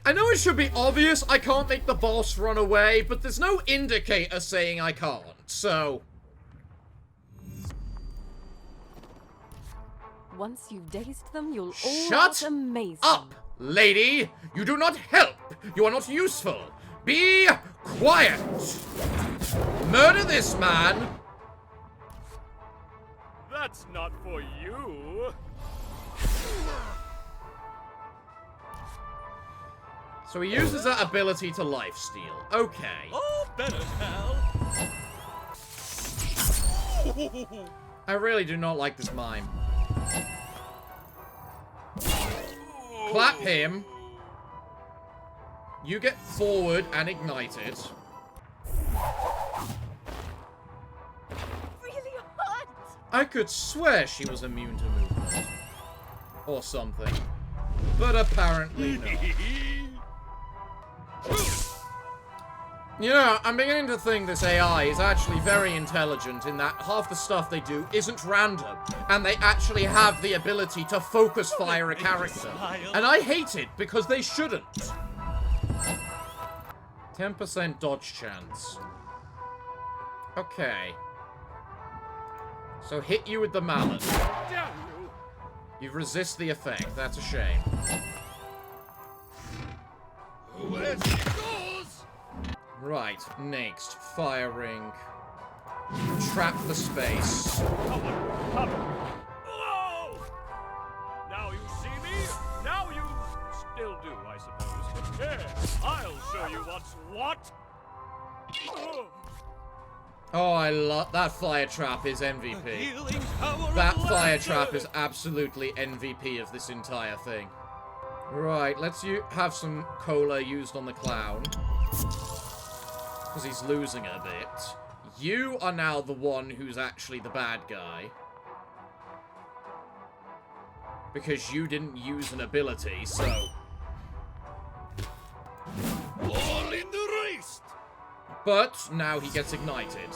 I know it should be obvious I can't make the boss run away, but there's no indicator saying I can't, so... Once you've dazed them, you'll Shut amaze up, lady! You do not help! You are not useful! Be quiet! Murder this man! That's not for you. So he uses that ability to lifesteal. Okay. Oh, better, pal. I really do not like this mime. Clap him. You get forward and ignited. Really hot! I could swear she was immune to movement. Or something. But apparently not. You know, I'm beginning to think this AI is actually very intelligent in that half the stuff they do isn't random, and they actually have the ability to focus fire a character. And I hate it because they shouldn't. 10% dodge chance. Okay. So hit you with the mallet. Damn you. You resist the effect. That's a shame. Where she goes? Right, next. Firing. Trap the space. Cover. Whoa! Now you see me? Now you still do, I suppose. Here, I'll show you what's what. Oh, I love that fire trap is MVP. Healing power That of fire laughter. trap is absolutely MVP of this entire thing. Right, let's have some cola used on the clown. Because he's losing a bit. You are now the one who's actually the bad guy. Because you didn't use an ability, so... All in the wrist. But now he gets ignited.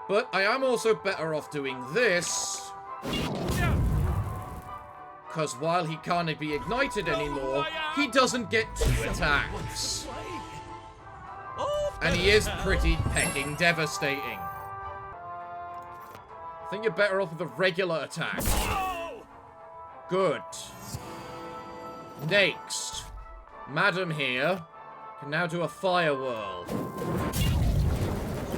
But I am also better off doing this. Because while he can't be ignited anymore, he doesn't get 2 attacks. And he is pretty pecking devastating. I think you're better off with a regular attack. Good. Next. Madam here can now do a fire whirl.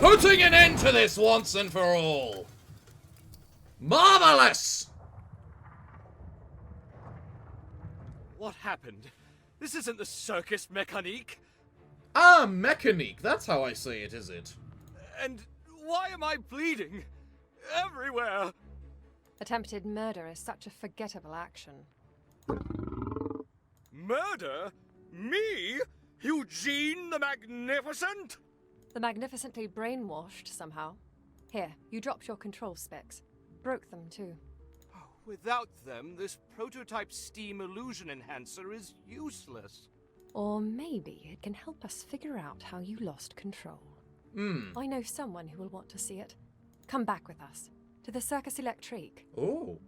Putting an end to this once and for all. Marvelous! What happened? This isn't the Circus Mécanique. Ah, Mécanique. That's how I say it, is it? And why am I bleeding? Everywhere. Attempted murder is such a forgettable action. Murder? Me? Eugene the Magnificent? The magnificently brainwashed somehow. Here, you dropped your control specs. Broke them, too. Without them, this prototype steam illusion enhancer is useless. Or maybe it can help us figure out how you lost control. I know someone who will want to see it. Come back with us. To the Circus Electrique. Oh.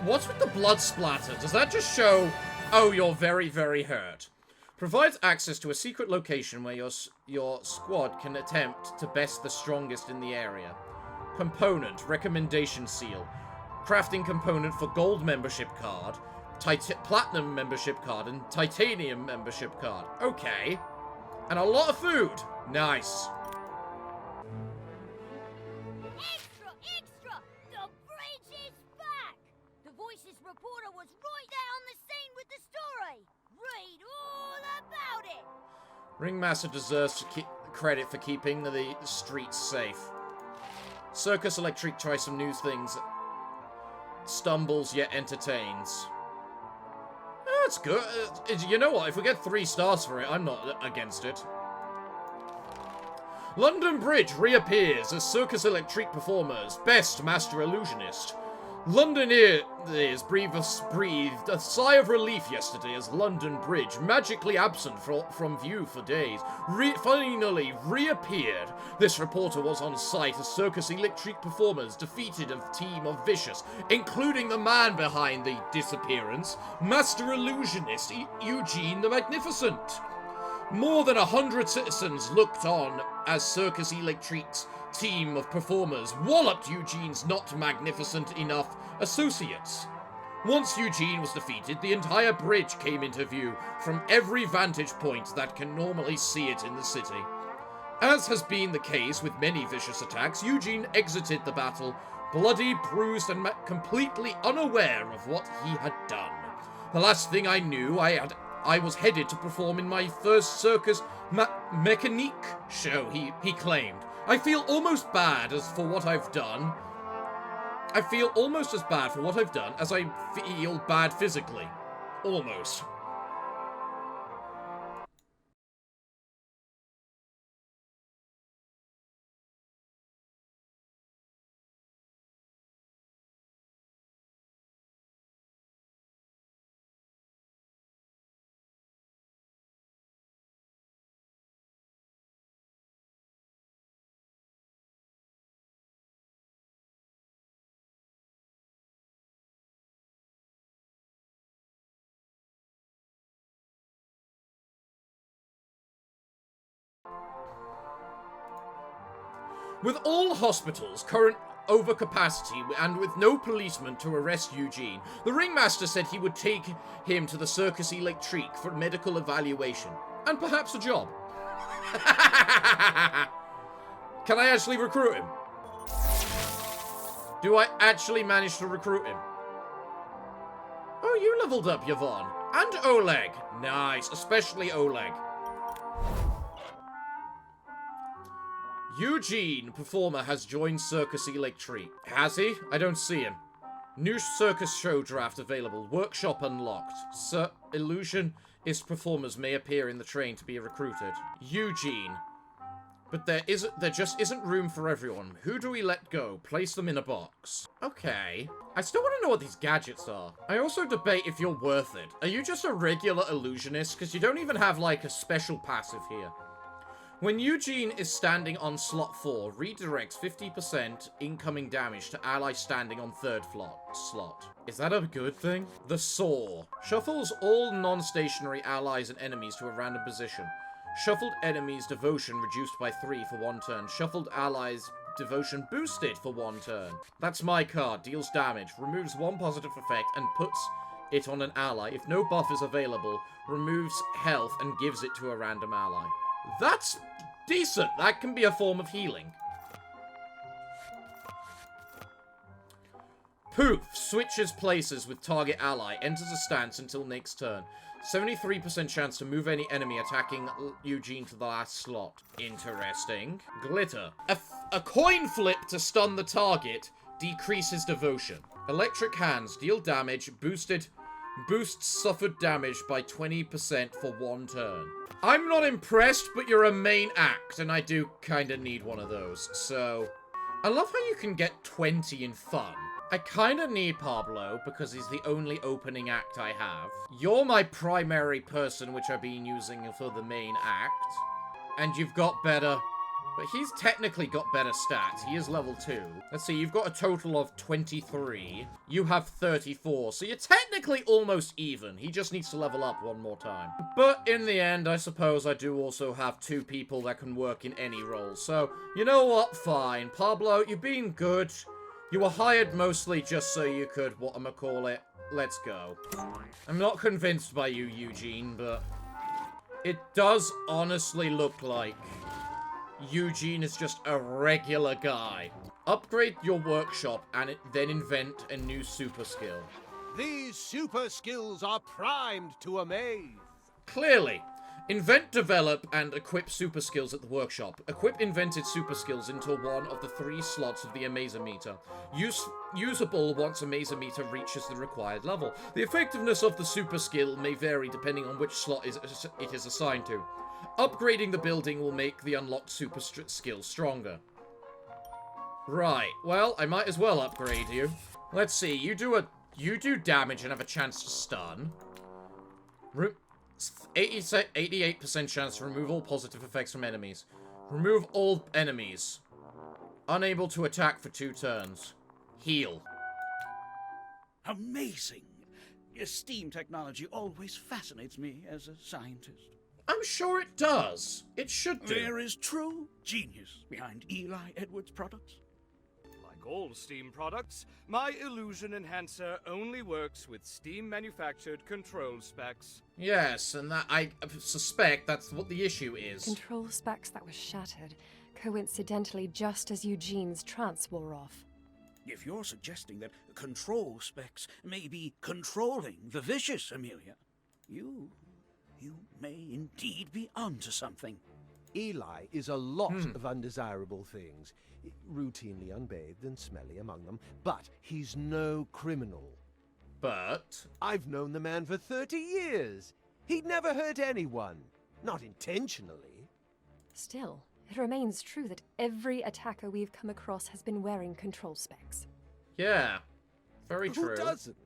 What's with the blood splatter? Does that just show, oh, you're very, very hurt? Provides access to a secret location where your squad can attempt to best the strongest in the area. Component, recommendation seal. Crafting component for gold membership card, platinum membership card, and titanium membership card. Okay. And a lot of food. Nice. Extra! Extra! The bridge is back! The Voices reporter was right there on the scene with the story. Read all about it. Ringmaster deserves credit for keeping the streets safe. Circus Electrique tries some new things. Stumbles yet entertains. That's good. You know what? If we get 3 stars for it, I'm not against it. London Bridge reappears as Circus Electrique performers. Best Master Illusionist. Londoners breathed a sigh of relief yesterday as London Bridge, magically absent from view for days, finally reappeared. This reporter was on site as Circus Electrique performers defeated a team of vicious, including the man behind the disappearance, Master Illusionist Eugene the Magnificent. More than 100 citizens looked on as Circus Electrique's team of performers walloped Eugene's not magnificent enough associates. Once Eugene was defeated, the entire bridge came into view from every vantage point that can normally see it in the city. As has been the case with many vicious attacks, Eugene exited the battle, bloody, bruised, and completely unaware of what he had done. The last thing I knew, I was headed to perform in my first Circus Mécanique show, he claimed. I feel almost bad for what I've done. I feel almost as bad for what I've done as I feel bad physically. Almost. With all hospitals current overcapacity and with no policeman to arrest Eugene, the ringmaster said he would take him to the Circus Electrique for medical evaluation and perhaps a job. Can I actually recruit him? Do I actually manage to recruit him? Oh, you leveled up, Yvonne. And Oleg. Nice, especially Oleg. Eugene, performer, has joined Circus Electrique. Has he? I don't see him. New circus show draft available. Workshop unlocked. Illusionist performers may appear in the train to be recruited. Eugene. But there just isn't room for everyone. Who do we let go? Place them in a box. Okay. I still want to know what these gadgets are. I also debate if you're worth it. Are you just a regular illusionist? Because you don't even have, like, a special passive here. When Eugene is standing on slot 4, redirects 50% incoming damage to ally standing on 3rd slot. Is that a good thing? The Saw. Shuffles all non-stationary allies and enemies to a random position. Shuffled enemies' devotion reduced by 3 for 1 turn. Shuffled allies' devotion boosted for 1 turn. That's my card. Deals damage. Removes 1 positive effect and puts it on an ally. If no buff is available, removes health and gives it to a random ally. That's decent. That can be a form of healing. Poof. Switches places with target ally. Enters a stance until next turn. 73% chance to move any enemy attacking Eugene to the last slot. Interesting. Glitter. A coin flip to stun the target decreases devotion. Electric hands deal damage boosted Boosts suffered damage by 20% for 1 turn. I'm not impressed, but you're a main act, and I do kind of need one of those, so... I love how you can get 20 in fun. I kind of need Pablo, because he's the only opening act I have. You're my primary person, which I've been using for the main act. And you've got better... But he's technically got better stats. He is level 2. Let's see, you've got a total of 23. You have 34. So you're technically almost even. He just needs to level up 1 more time. But in the end, I suppose I do also have 2 people that can work in any role. So, you know what? Fine. Pablo, you've been good. You were hired mostly just so you could, whatchamacallit, let's go. I'm not convinced by you, Eugene, but it does honestly look like Eugene is just a regular guy. Upgrade your workshop and then invent a new super skill. These super skills are primed to amaze. Clearly. Invent, develop, and equip super skills at the workshop. Equip invented super skills into one of the 3 slots of the Amazometer. Usable once Amazometer reaches the required level. The effectiveness of the super skill may vary depending on which slot it is assigned to. Upgrading the building will make the unlocked super skill stronger. Right, well, I might as well upgrade you. Let's see, you do damage and have a chance to stun. 88% chance to remove all positive effects from enemies. Remove all enemies. Unable to attack for 2 turns. Heal. Amazing! Your steam technology always fascinates me as a scientist. I'm sure it does. It should do. There is true genius behind Eli Edwards' products. Like all steam products, my illusion enhancer only works with steam-manufactured control specs. Yes, and that I suspect that's what the issue is. Control specs that were shattered, coincidentally just as Eugene's trance wore off. If you're suggesting that control specs may be controlling the vicious, Amelia, you may indeed be onto something. Eli is a lot of undesirable things, routinely unbathed and smelly among them, but he's no criminal. But I've known the man for 30 years. He'd never hurt anyone. Not intentionally. Still, it remains true that every attacker we've come across has been wearing control specs. yeah, very true. Who doesn't?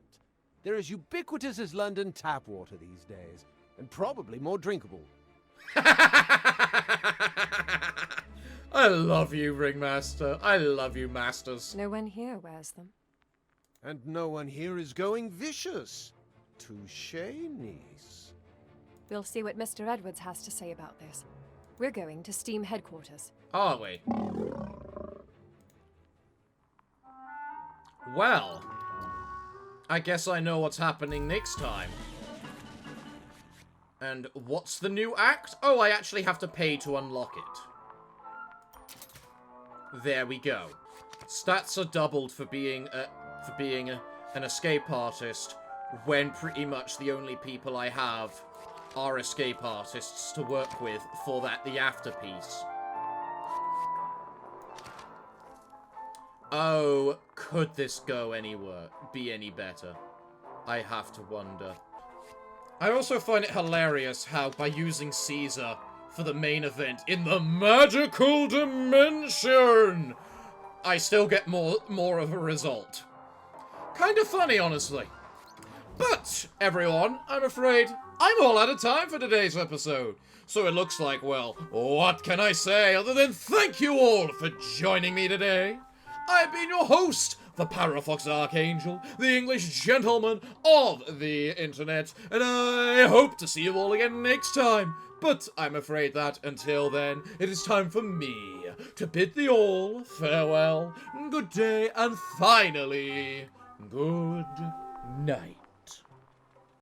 They're as ubiquitous as London tap water these days, and probably more drinkable. I love you, Ringmaster. I love you, Masters. No one here wears them. And no one here is going vicious. Touché, niece. We'll see what Mr. Edwards has to say about this. We're going to Steam headquarters. Are we? Well, I guess I know what's happening next time. And what's the new act? Oh, I actually have to pay to unlock it. There we go. Stats are doubled for being an escape artist, when pretty much the only people I have are escape artists to work with for the afterpiece. Oh, could this go anywhere? Be any better? I have to wonder. I also find it hilarious how, by using Caesar for the main event in the magical dimension, I still get more of a result. Kind of funny, honestly. But, everyone, I'm afraid I'm all out of time for today's episode. So it looks like, well, what can I say other than thank you all for joining me today? I've been your host, the Parafox Archangel, the English gentleman of the internet, and I hope to see you all again next time. But I'm afraid that, until then, it is time for me to bid thee all farewell, good day, and finally, good night.